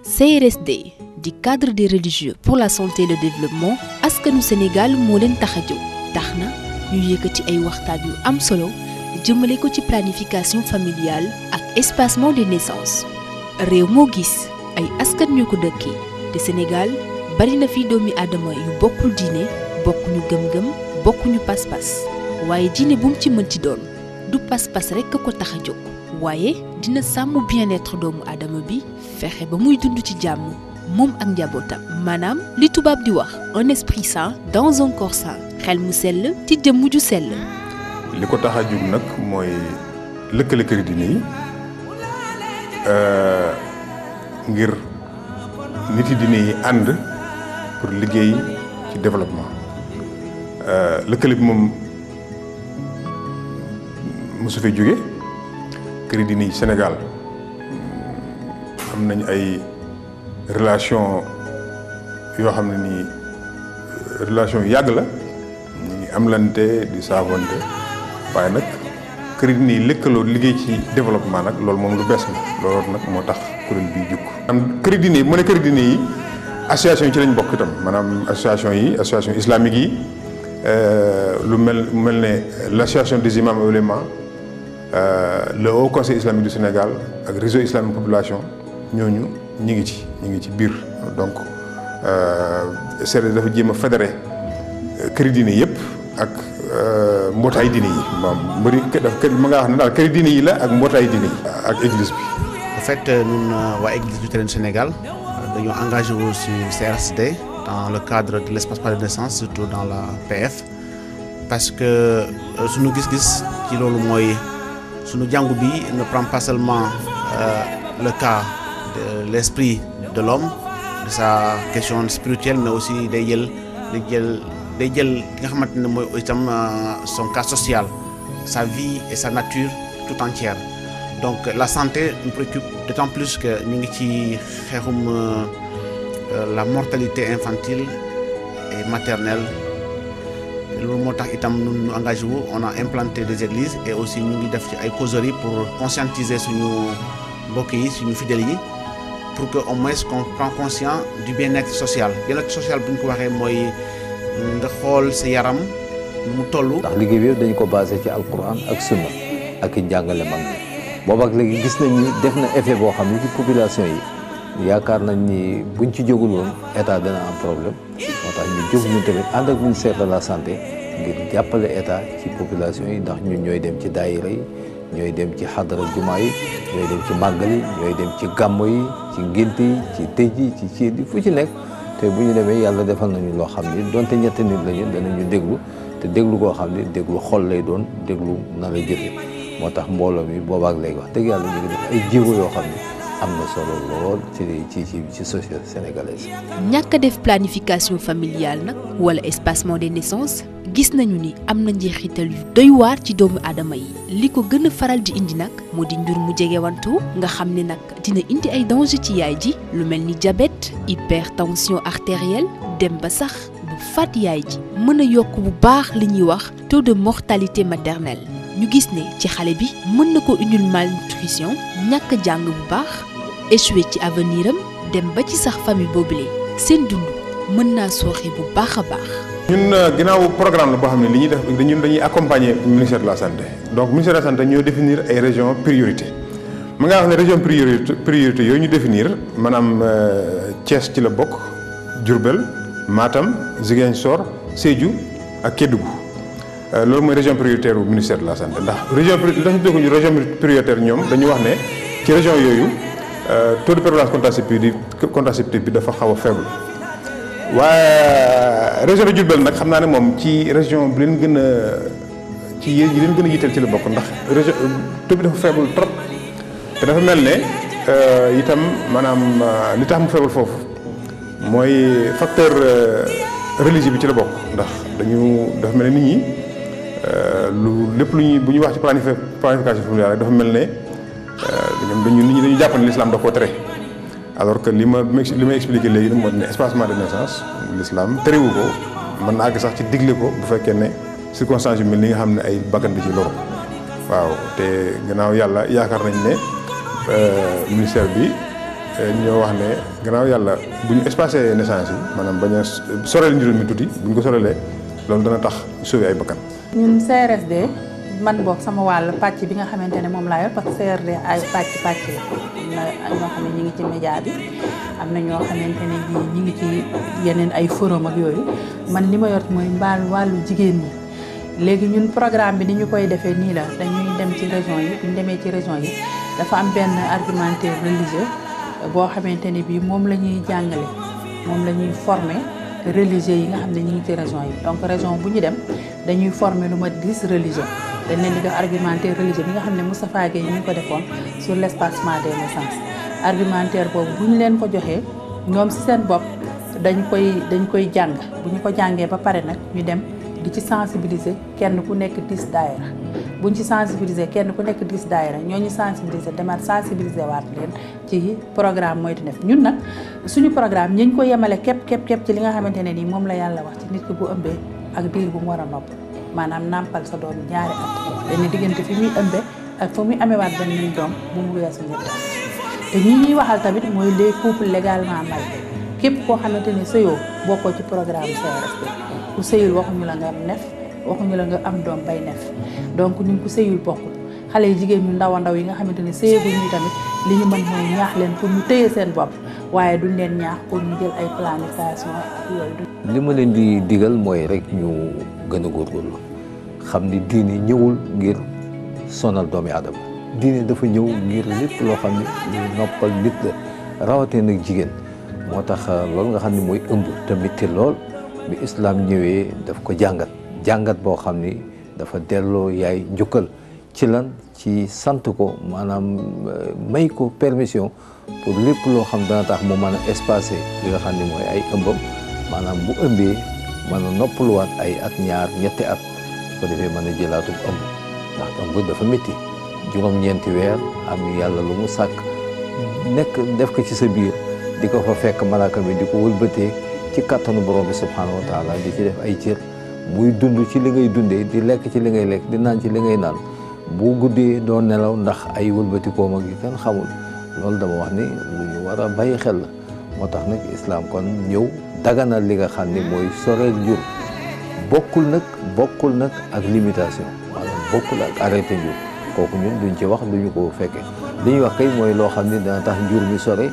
CRSD di cadre des religieux pour la santé et le développement askanu Sénégal moo leen tax a jóg tax na ñu yëkkati ay waxtaan yu am solo jëmale ko ci planification familiale ak espacement des naissances. réew moo gis ay askan ñoo ko dëkkee te Sénégal bari na fi doomi aadama yu bokkul diine bokkuñu gëm-gëm bokkuñu pas-pas waaye diine bu mu ci mënti doon du pas-pas rekk ko tax a jóg waaye dina sàmm bien-être doomu aadama bi fexe ba muy dund ci jàmm moom ak njabootam maanaam li tubaab di wax un esprit sain dans un corps sain xel mu sell ci jëmm ju sell. li ko tax a jóg nag mooy lëkkale kër diine yi ngir nit yi diine yi ànd pour liggéey ci développement lëkkale bi moom mosu fee jóge kër diine yi Sénégal am nañ ay relation yoo xam ne nii relation yu yàgg la ñu ngi amlante di saavonte waaye nag kër diine yi lëkkaloo liggéey ci développement nag loolu moom lu bees la loolu nag moo tax kuréel bii jukk am kër diine yi mu ne kër diine yi association yi ci lañ bokk itam maanaam association islamique yi lu mel ne l'association des imams et oulémas le haut conseil islamique du Sénégal ak réseau islamique population ñooñu ñi ngi ci biir donc CRD dafa jéem a fédéré këri diine yëpp ak mbootaay diine yi maanaam ma nga wax ne daal këri diine yi la ak mbootaay diine yi ak église bi. En fait ñun waa église luthérienne du Sénégal dañoo engagé wu sur CRSD dans le cadre de l'espacement des naissances surtout dans la PF parce que suñu gis-gis ci loolu mooy suñu jàngu bi ne prend pas seulement le cas de l'esprit de l'homme de sa question spirituelle mais aussi day jël li nga xamante ne mooy itam son cas social sa vie et sa nature tout entière donc la santé nous préoccupe d'autant plus que ñu ngi ci xeexum la mortalité infantile et maternelle loolu moo tax itam ñu engagé wu on a implanté des églises et aussi ñu ngi def ci ay causeries pour conscientiser suñu mbokk yi suñu fidèles yi pour que au moins qu'on prend conscience du bien-être social bien-être social bu ñu ko waxee mooy nga xool sa yaram mu toll. ndax liggéey bi dañu ko basé ci alquran ak sunna ak i njàngale mag ñi boobu ak léegi gis nañ ni def na effet boo xam ne ci population yi yaakaar nañ ni buñ ci jógul woon état dana am problème moo tax ñu jóg ñun tamit ànd ak ministère de la santé ngir jàppale état ci population yi ndax ñun ñooy dem ci daayira yi ñooy dem ci xadara jumaa yi ñooy dem ci màggal yi ñooy dem ci gàmmo yi ci ngént yi ci tëj yi ci ciit yi fu ci nekk te bu ñu demee yàlla defal nañu loo xam ni donte ñetti nit lañu danañu déglu te déglu koo xam ni déglu xol lay doon déglu na la jëfe moo tax mbooloo mi boobaak léegi wax dëgg yàlla ñu ngi def ay jéego yoo xam ni am na solo lool ci société sénégalaise. ñàkk a def planification familiale nag wala espacement des naissances gis nañu ni am na njeexital yu doy waar ci doomu aadama yi li ko gën a faral di indi nag moo di njur mu jegewantu nga xam ne nag dina indi ay danger ci yaay ji lu mel ni diabète hypertension artérielle dem ba sax bu faat yaay ji mën a yokk bu baax li ñuy wax taux de mortalité maternelle ñu gis ne ci xale bi mën na ko indil malnutrition ñàkk jàng bu baax échoué ci avenir am dem ba ci sax famille boobule seen dund mën naa sooxe bu baax a baax. ñun ginnaaw programme la boo xam ne li ñuy def dañuy accompagner ministère de la santé donc ministère de la santé ñoo définir ay régions priorité ma nga wax ne région priorité yooyu ñu définir maanaam Thiès ci la bokk Diourbel Matam Ziguinchor Sédhiou ak Kédougou loolu mooy région prioritaire bu ministère de la santé ndax région prioritaire ñoom dañu wax ne ci région yooyu taux de prévalence contraceptive bi dafa xaw a faible waaye région de Diourbel nag xam naa ne moom ci région bi leen gën a ci yi leen gën a yitteel ci la bokk ndax région taux bi dafa faible trop te dafa mel ne itam maanaam li tax mu faible foofu mooy facteur religieux bi ci la bokk ndax dafa mel ne nit ñi lépp lu ñuy bu ñuy wax ci planification familiale dafa mel ne nit ñi dañu jàpp ne l'islam da koo tere alors que li may expliqué léegi nag moo ne espacement de naissance l'islam terewu ko mën na àgg sax ci digle ko bu fekkee ne circonstances yu mel ni nga xam ne ay bakkan di ci loru waaw te gannaaw yàlla yaakaar nañ ne ministère bi ñoo wax ne gannaaw yàlla bu ñu espacé naissance yi maanaam bañ a soreel njur mi tuuti bu ñu ko soreelee loolu dana tax sauver ay bakkan. ñun CRSD man boog sama wàll pàcc bi nga xamante ne moom laa yor parce que CRD ay pàcc la am na ñoo xam ne ñi ngi ci média bi am na ñoo xamante ne ñi ngi ci yeneen ay forum ak yooyu man li ma yor mooy wàllu jigéen ñi. léegi ñun programme bi ni ñu koy defee nii la dañuy dem ci région yi bu ñu demee ci région yi dafa am benn argumentaire religieux boo xamante ne bii moom la ñuy jàngale moom la ñuy former religieux yi nga xam ne ñu ngi ci région yi donc région bu ñu dem dañuy former lu ma 10 religieux dañ leen di def argumentaire religieux bi nga xam ne Moustapha Gueye ñu ngi ko defoon sur l' espacement des naissances argumentaire boobu bu ñu leen ko joxee ñoom si seen bopp dañ koy jàng bu ñu ko jàngee ba pare nag ñu dem di ci sensibiliser kenn ku nekk 10 daayira buñ ci sensibiliser kenn ku nekk 10 daayira ñooñu sensibiliser demaat sensibiliser waat leen ci programme Moytu Neef ñun nag suñu programme ñu ko yemale képp ci li nga xamante ne nii moom la yàlla wax ci nit ki bu ëmbee ak diir bu mu war a nopp maanaam nàmpal sa doom 2 at dañu diggante fi muy ëmbee ak fa muy amewaat benn doom bu mu weesu 2 at te ñi ñuy waxal tamit mooy les couples légalement mariés képp koo xamante ne sëyoo bokkoo ci programme CRSD ku sëyul waxuñu la nga am nef waxuñu la nga am doom bay nef donc ñun ku sëyul bokkul xale yi jigéen ñu ndaw a ndaw yi nga xamante ne sëyeeguñu tamit li ñu mën mooy ñaax leen pour ñu téye seen bopp waaye duñ leen ñaax pour ñu jël ay planification ak yooyu. li ma leen di digal mooy rek ñu gën a góorgóorlu xam ni diine ñëwul ngir sonal doomi aadama diine dafa ñëw ngir lépp loo xam ne ñu noppal nit la rawatee nag jigéen moo tax loolu nga xam ne mooy ëmb te metti lool bi islam ñëwee daf ko jàngat boo xam ni dafa delloo yaay njukkal ci lan ci sant ko maanaam may ko permission pour lépp loo xam dana tax mu mën a espacer li nga xam ne mooy ay ëmbam maanaam bu ëmbee mën a noppaluwaat ay at ñaar ñetti at ko defee mën a jëlaatub ëmb ndax ëmb dafa métti juróom-ñeenti weer am yàlla lu mu sàkk nekk def ko ci sa biir di ko fa fekk malaaka bi di ko wëlbatee ci kattanu borom bi subhanahu wa taala di ci def ay cër muy dund ci li ngay dundee di lekk ci li ngay lekk di naan ci li ngay naan bu guddee doo nelaw ndax ay wëlbatikoom ak yu kenn xamul loolu dama wax ni lu ñu war a bàyyi xel la moo tax nag islam kon ñëw daganal li nga xam ni mooy soreel jur bokkul nag ak limitation maanaam bokkul ak arrêté jur kooku ñun duñ ci wax duñu ko fekkee li ñuy wax kay mooy loo xam ni dana tax njur mi sore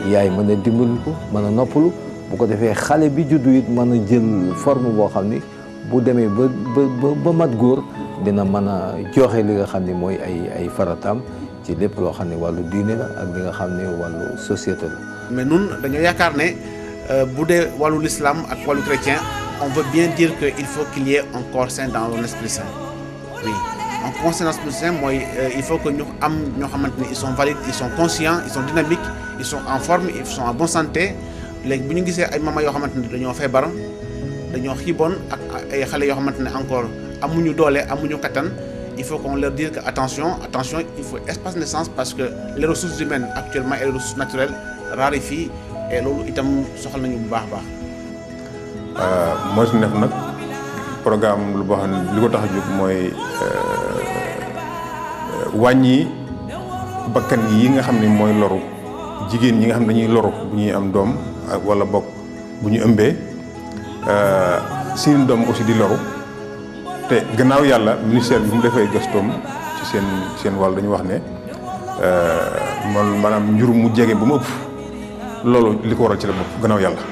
yaay mën a dimbali ko mën a noppalu bu ko defee xale bi juddu it mën a jël forme boo xam ni bu demee ba mat góor dina mën a joxe li nga xam ne mooy ay farataam ci lépp loo xam ne wàllu diine la ak li nga xam ne wàllu société la. mais nun dañoo yaakaar ne bu dee wàllu l'islam ak wàllu chrétien on veut bien dire que il faut qu'il y ait un corps sain dans un esprit sain oui un corps sain dans l'esprit sain mooy il faut que ñu am ñoo xamante ne ils sont valides ils sont conscients ils sont dynamiques ils sont en forme ils sont en bonne santé léegi bu ñu gisee ay mama yoo xamante ne dañoo feebar dañoo xiiboon ak ay xale yoo xamante ne encore amuñu doole amuñu kattan il faut qu'on leur dise que attention il faut espace naissance parce que les ressources humaines actuellement et les ressources naturelles raréfient et loolu itam soxal nañu bu baax a baax. Moytu Neef nag programme lu boo xam ne li ko tax a jóg mooy wàññi bakkan yi nga xam ne mooy loru jigéen ñi nga xam ne dañuy loru bu ñuy am doom wala bokk bu ñu ëmbee seen doom aussi di loru te gannaaw yàlla ministère bi mu defee gëstoom ci seen wàll dañu wax ne maanaam njur mu jege ba mu ëpp loolu li ko waral ci la bopp gannaaw yàlla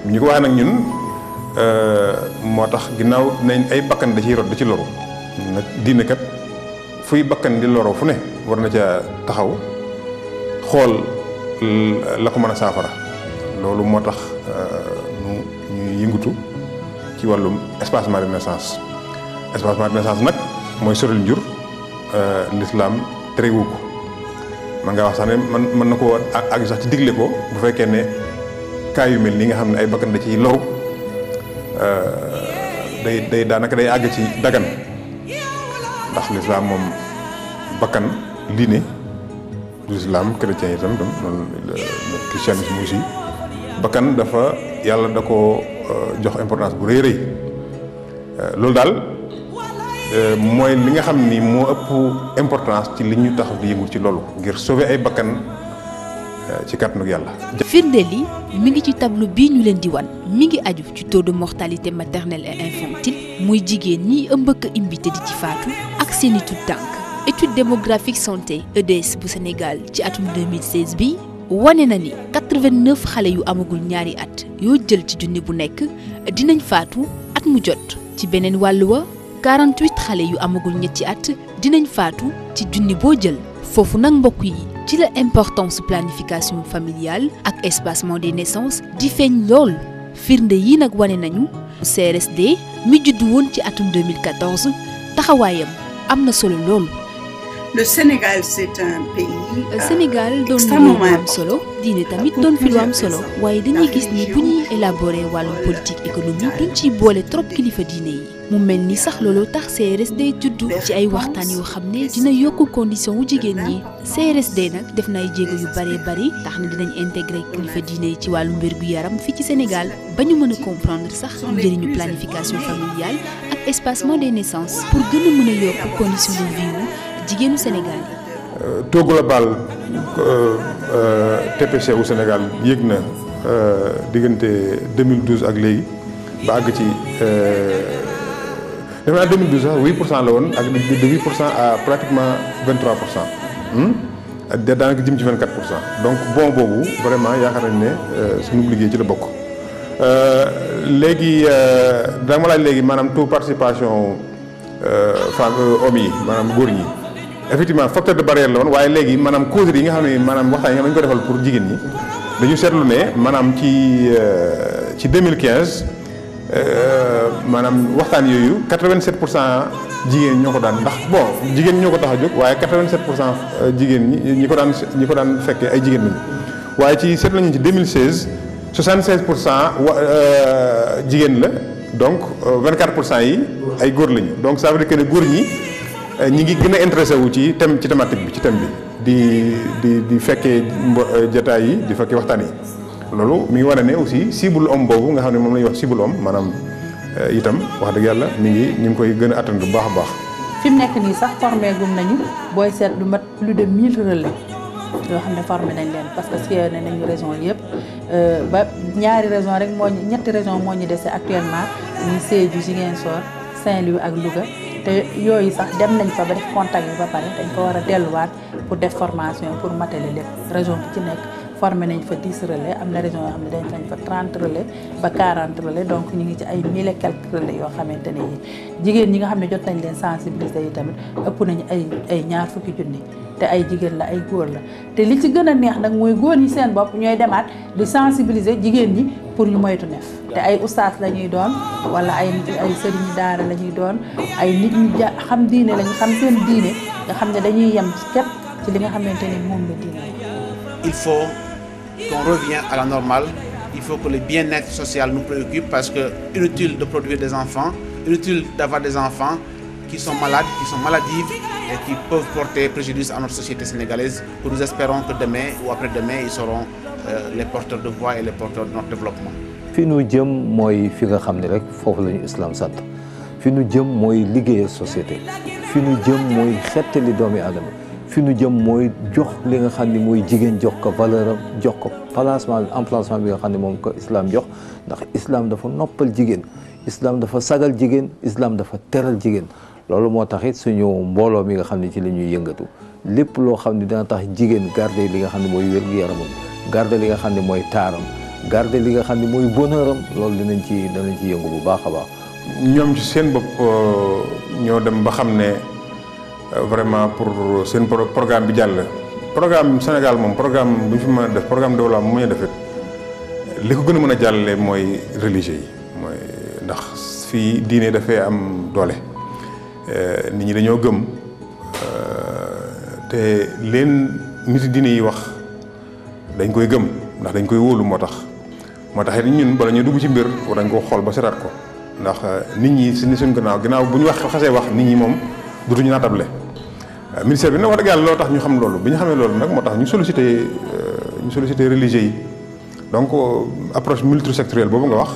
ñu ko waxee nag ñun moo tax ginnaaw nañ ay bakkan da ciy rot da ci loru nag diine kat fuy bakkan di loro fu ne war na ca taxaw xool la ko mën a saafara loolu moo tax ñu yëngatu ci wàllum espacement de naissance nag mooy soril njur l'islam terewu ko man nga wax sax ne mën na koo àgg sax ci digle ko bu fekkee ne cas yu mel ni nga xam ne ay bakkan da ciy loru day daanaka day àgg ci dagan ndax l'islam moom bakkan diine l'islam chrétien itam noonu christianisme aussi bakkan dafa yàlla da ko jox importance bu rëy rëy loolu daal mooy li nga xam ni moo ëpp importance ci li ñu tax di yëngu ci loolu ngir sauver ay bakkan ci kàttanu yàlla. firnde li mi ngi ci tableau bii ñu leen di wan mi ngi aju ci taux de mortalité maternelle et infantile muy jigéen ñi ëmb ak imbi te di ci faatu ak seeni tuut tànk. étude démographique santé EDS bu Sénégal ci atum 2016 bi wane na ni 89 xale yu amagul ñaari at yoo jël ci junni bu nekk dinañ faatu at mu jot. ci beneen wàllu wa 48 xale yu amagul ñetti at dinañ faatu ci junni boo jël. foofu nag mbokk yi ci la importance planification familiale ak espacement des naissances di feeñ lool firnde yi nag wane nañu CRSD mi juddu woon ci atum 2014 taxawaayam am na solo lool. Le Sénégal c'est un pays. Sénégal doon na lu am solo diine tamit doon fi lu am solo waaye dañuy gis ni bu ñuy élaborer wàllum politique économique duñ ciy boole trop kilifa diine yi mu mel ni sax looloo tax CRSD juddu ci ay waxtaan yoo xam ne dina yokk condition wu jigéen ñi. CRSD nag def na ay jéego yu bari tax na dinañ intégrer kilifa diine yi ci wàllum wér-gu-yaram fii ci Sénégal ba ñu mën a comprendre sax njëriñu planification familiale ak espacement des naissances pour gën a mën a yokk condition de vie wu jigéenu Sénégal yi. taux global TPC wu Sénégal yéeg na diggante 2012 ak léegi ba àgg ci defe naa 2012 sax 8% la woon ak de 8% à pratiquement 23%. daanaka jëm ci 24%. donc bon boobu vraiment yaakaar nañ ne suñu liggéey ci la bokk. léegi dama laaj léegi maanaam taux participation femmes hommes yi maanaam góor ñi. effectivement facteur de barrière la woon waaye léegi maanaam causerie yi nga xam ne maanaam waxtaan yi nga xam ne dañu ko defal pour jigéen ñi dañu seetlu ne maanaam ci 2015 maanaam waxtaan yooyu 87% jigéen ñoo ko daan ndax bon jigéen ñoo ko tax a jóg waaye 87% jigéen ñi ko daan fekkee ay jigéen lañu waaye ci seetlu nañu ci 2016 76% jigéen la donc 24% yi ay góor lañu donc ça veut dire que ne góor ñi. ñi ngi gën a intéressé wu ci thématique bi ci thème bi di fekkee jotaay yi di fekkee waxtaan yi loolu mi ngi wane ne aussi cible homme boobu nga xam ne moom la ñuy wax cible homme maanaam itam wax dëgg yàlla ñu ngi koy gën a atteindre bu baax a baax. fi mu nekk nii sax formé gum nañu booy seet lu mat plus de 1000 relais yoo xam ne formé nañ leen parce que sillonné nañu région yëpp ba ñaari région rek ñetti région moo ñu dese actuellement muy Sédhiou Ziguinchor Saint-Louis ak Louga. te yooyu sax dem nañ fa ba def contact bi ba pare dañ ko war a delluwaat pour def formation pour matale lépp région bi ci nekk formé nañ fa 10 relais am na région yoo xam ne dañ nañ fa 30 relais ba 40 relais donc ñu ngi ci ay 1000 et quelques relais yoo xamante ne jigéen ñi nga xam ne jot nañ leen sensibiliser yi tamit ëpp nañu ay ñaar fukki junni te ay jigéen la ay góor la te li ci gën a neex nag mooy góor ñi seen bopp ñooy demaat di sensibiliser jigéen ñi pour lu moytu neef te ay ustaas la ñuy doon wala ay sëriñu daara la ñuy doon ay nit ñu xam diine lañu xam seen diine nga xam ne dañuy yem képp ci li nga xamante ni moom la diine. Il faut qu'on revienne à la normale. Il faut que le bien-être social nous préoccupe parce que inutile de produire des enfants, inutile d'avoir des enfants qui sont malades, qui sont maladives et qui peuvent porter préjudice à notre société sénégalaise. Nous espérons que demain ou après-demain, ils seront les porteurs de voix et les porteurs de notre développement. fi nu jëm mooy fi nga xam ne rek foofu la ñu islam sant fi nu jëm mooy liggéeyal société fi nu jëm mooy xettali doomi aadama fi nu jëm mooy jox li nga xam ne mooy jigéen jox ko valeur am jox ko emplacement bi nga xam ne moom ko islam jox ndax islam dafa noppal jigéen islam dafa sagal jigéen islam dafa teral jigéen loolu moo tax it suñu mbooloo mi nga xam ne ci la ñuy yëngatu lépp loo xam ne dina tax jigéen garder li nga xam ne mooy wér-gu-yaramam garder li nga xam ne mooy taaram garder li nga xam ne mooy bonheur am loolu danañ ci yëngu bu baax a baax. ñoom ci seen bopp ñoo dem ba xam ne vraiment pour seen programme bi jàll. programme Sénégal moom programme bu ñu fi mën a def programme développement mu ñu defit li ko gën a mën a jàllale mooy religieux yi mooy ndax fii diine dafay am doole nit ñi dañoo gëm te leen nit diine yi wax dañ koy gëm ndax dañ koy wóolu moo tax it ñun bala ñu dugg ci mbir war nañ ko xool ba setaat ko ndax nit ñi si ni suñ ginnaaw bu ñu xasee wax nit ñi moom dutuñu naatable ministère bi nag wax dëgg yàlla loo tax ñu xam loolu bi ñu xamee loolu nag moo tax ñu sollicité religieux yi donc approche multisectorielle boobu nga wax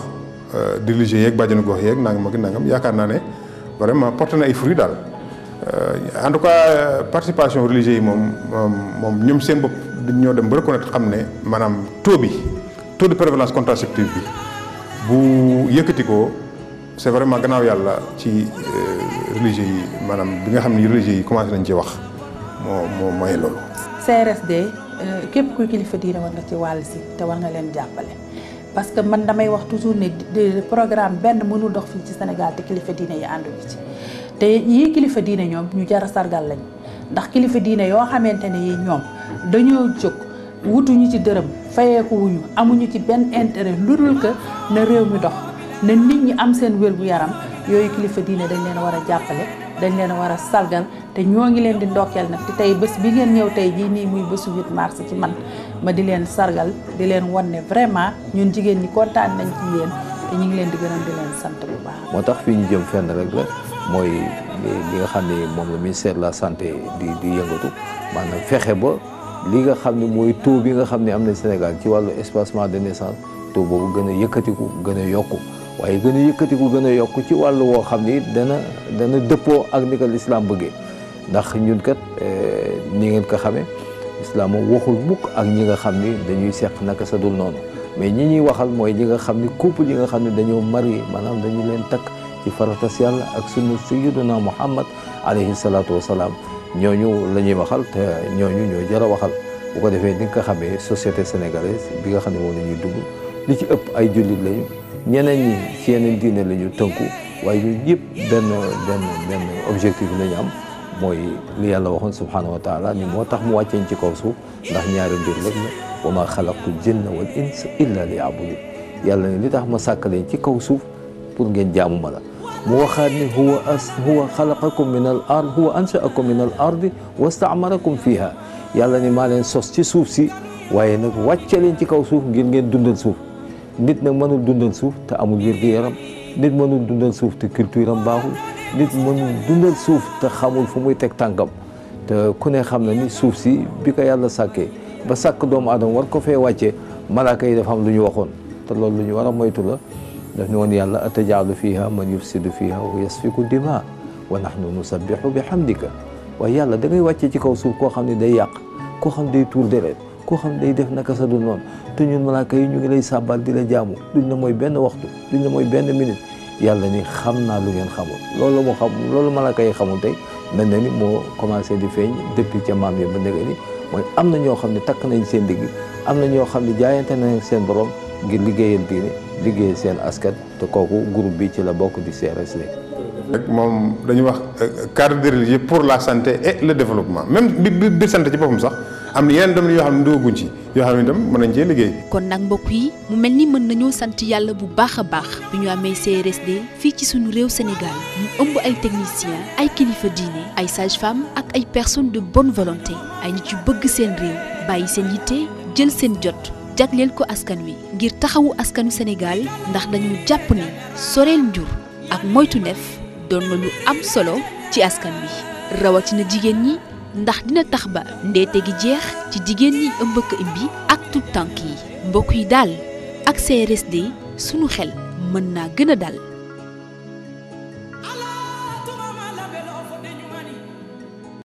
di religieux yeeg bàjjenu gox yeeg nangam yaakaar naa ne vraiment porté na ay fruits daal en tout cas participation religieux yi moom ñoom seen bopp dañoo dem ba reconnaître xam ne maanaam taux de prévalence contraceptive bi bu yëkkati ko c'est vraiment gannaaw yàlla ci religieux yi maanaam bi nga xam ne religieux yi commencé nañ ci wax moo may loolu. CRSD képp kuy kilifa diine war nga ci wàll si te war nga leen jàppale parce que man damay wax toujours ne programme benn mënul dox fii ci Sénégal te kilifa diine yi ànduñu ci te yii kilifa diine ñoom ñu jar a sargal lañ ndax kilifa diine yoo xamante ne yi ñoom dañoo jóg wutuñu ci dërëm fayeeku wuñu amuñu ci benn intérêt lu dul que na réew mi dox na nit ñi am seen wér gu yaram yooyu kilifa diine dañ leen a war a jàppale dañ leen a war a sargal te ñoo ngi leen di ndokkeel nag te tey bés bi ngeen ñëw tey jii nii muy bésu 8 mars ci man ma di leen sargal di leen wan ne vraiment ñun jigéen ñi kontaan nañ ci yéen te ñu ngi leen di gërëm di leen sant bu baax. moo tax fii ñu jëm fenn rek la mooy li nga xam ne moom la ministère de la santé di yëngatu maanaam fexe ba li nga xam ne mooy taux bi nga xam ne am na Sénégal ci wàllu espacement de naissance taux boobu gën a yëkkatiku gën a yokku waaye gën a yëkkatiku gën a yokku ci wàllu woo xam ni dana dëppoo ak ni ko l'islam bëggee ndax ñun kat ni ngeen ko xamee islam moom waxul mukk ak ñi nga xam ni dañuy seq naka sa dul noonu mais ñi ñuy waxal mooy ñi nga xam ni couple yi nga xam ne dañoo marié maanaam dañu leen takk ci faratas yàlla ak sunna sayyiduna Muhammad alayhi salaatu wasalaam ñooñu la ñuy waxal te ñooñu ñoo jar a waxal bu ko defee ni nga ko xamee société sénégalaise bi nga xam ne moom la ñuy dugg li ci ëpp ay jullit lañu ñeneen ñi ci yeneen diine la ñu tënku waaye ñun yëpp benn objectif la ñu am mooy li yàlla waxoon subhanahu wa taala ni moo tax mu wàcceen ci kaw suuf ndax ñaari mbir rek la wa ma xalaqtu jinna wal insa illa li ya'budun yàlla ne li tax ma sàkk leen ci kaw suuf pour ngeen jaamu ma la mu waxaat ni huwa xalaqakum min al ard huwa ansha'akum min al ardi wastaamarakum fiha yàlla ni maa leen sos ci suuf si waaye nag wàcce leen ci kaw suuf ngir ngeen dundal suuf nit nag mënul dundal suuf te amul wér-gu-yaram nit mënul dundal suuf te culture am baaxul nit mënul dundal suuf te xamul fu muy teg tànkam te ku ne xam na ni suuf si bi ko yàlla sàkkee ba sàkk doomu aadama war ko fee wàccee malaaka yi dafa am lu ñu waxoon te loolu lu ñu war a moytu la daf ñu woon yàlla atajaalu fiha man yufsidu fiha wa yasfiku dima wa nahnu nusabbihu bi hamdika waaye yàlla da ngay wàccee ci kaw suuf koo xam ne day yàq koo xam ne day tuur deret koo xam ne day def naka sa dul noonu te ñun malaaka yi ñu ngi lay sàbbal di la jaamu duñ la mooy benn waxtu duñ la mooy benn minute yàlla ni xam naa lu ngeen xamul loolu moo xam loolu malaaka yi xamul tey mel na ni moo commencé di feeñ depuis ca maam yi ba ndege ni mooy am na ñoo xam ne takk nañ seen digg am na ñoo xam ne jaayante nañ seen borom ngir liggéeyal diine liggéeyal seen askan te kooku groupe bi ci la bokk di CRSD. rek moom dañuy wax cadre de religieux pour la santé et le développement même bi santé ci boppam sax am na yeneen domaines yoo xam ne duggaguñ ci yoo xam ne itam mën nañ cee liggéey. kon nag mbokk yi mu mel ni mën nañoo sant yàlla bu baax a baax bi ñu amee CRSD fii ci suñu réew Sénégal mu ëmb ay techniciens ay kilifa diine ay sages-femmes ak ay personnes de bonne volonté ay nit yu bëgg seen réew bàyyi seen yitte jël seen jot jagleel ko askan wi ngir taxawu askanu Sénégal ndax dañu jàpp ni soreel njur ak moytu neef doon na lu am solo ci askan wi rawatina jigéen ñi ndax dina tax ba ndeete gi jeex ci jigéen ñi ëmb ak imbi ak tout tànk yi mbokk yi daal ak CRSD sunu xel mën naa gën a dal.